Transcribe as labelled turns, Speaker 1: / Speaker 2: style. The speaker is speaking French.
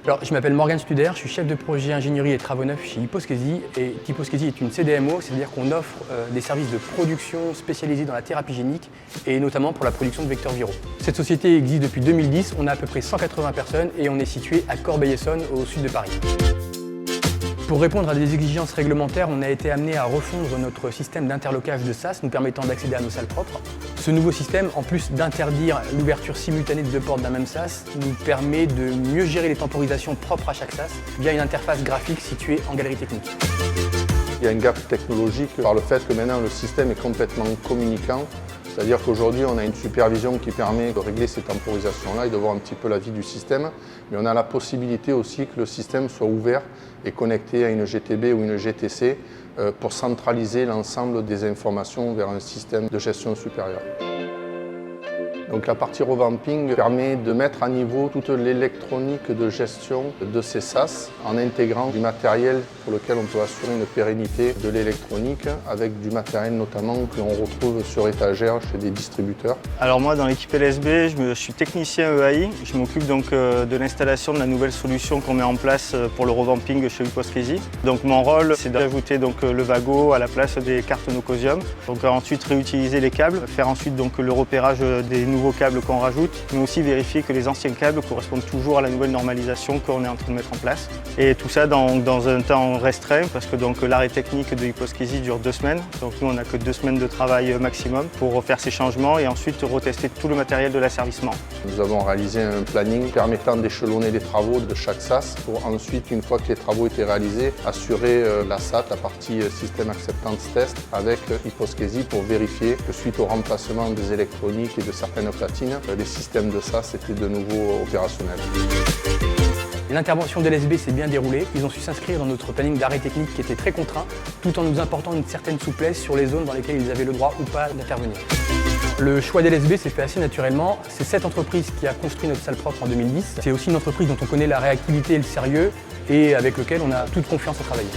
Speaker 1: Alors, je m'appelle Morgan Studer, je suis chef de projet ingénierie et travaux neufs chez Hyposchesi. Et Hyposchesi est une CDMO, c'est-à-dire qu'on offre des services de production spécialisés dans la thérapie génique et notamment pour la production de vecteurs viraux. Cette société existe depuis 2010, on a à peu près 180 personnes et on est situé à Corbeil-Essonnes, au sud de Paris. Pour répondre à des exigences réglementaires, on a été amené à refondre notre système d'interlocage de SAS nous permettant d'accéder à nos salles propres. Ce nouveau système, en plus d'interdire l'ouverture simultanée de deux portes d'un même SAS, nous permet de mieux gérer les temporisations propres à chaque SAS via une interface graphique située en galerie technique.
Speaker 2: Il y a un gap technologique par le fait que maintenant le système est complètement communicant. C'est-à-dire qu'aujourd'hui, on a une supervision qui permet de régler ces temporisations-là et de voir un petit peu la vie du système. Mais on a la possibilité aussi que le système soit ouvert et connecté à une GTB ou une GTC pour centraliser l'ensemble des informations vers un système de gestion supérieure. Donc la partie revamping permet de mettre à niveau toute l'électronique de gestion de ces SAS en intégrant du matériel pour lequel on peut assurer une pérennité de l'électronique avec du matériel notamment que l'on retrouve sur étagère chez des distributeurs.
Speaker 3: Alors moi dans l'équipe LSB, je suis technicien EAI, je m'occupe donc de l'installation de la nouvelle solution qu'on met en place pour le revamping chez Hyposchesi. Donc mon rôle c'est d'ajouter donc le Vago à la place des cartes Nocosium. Donc ensuite réutiliser les câbles, faire ensuite donc le repérage des nouveaux câbles qu'on rajoute, mais aussi vérifier que les anciens câbles correspondent toujours à la nouvelle normalisation qu'on est en train de mettre en place. Et tout ça dans un temps restreint, parce que donc l'arrêt technique de Hyposchesi dure 2 semaines. Donc nous on n'a que 2 semaines de travail maximum pour refaire ces changements et ensuite retester tout le matériel de l'asservissement.
Speaker 2: Nous avons réalisé un planning permettant d'échelonner les travaux de chaque SAS pour ensuite, une fois que les travaux étaient réalisés, assurer la SAT, la partie système acceptance test, avec Hyposchesi pour vérifier que suite au remplacement des électroniques et de certaines platines, les systèmes de SAS étaient de nouveau opérationnels.
Speaker 1: L'intervention de l'SB s'est bien déroulée. Ils ont su s'inscrire dans notre planning d'arrêt technique qui était très contraint, tout en nous apportant une certaine souplesse sur les zones dans lesquelles ils avaient le droit ou pas d'intervenir. Le choix d'LSB s'est fait assez naturellement. C'est cette entreprise qui a construit notre salle propre en 2010. C'est aussi une entreprise dont on connaît la réactivité et le sérieux et avec lequel on a toute confiance à travailler.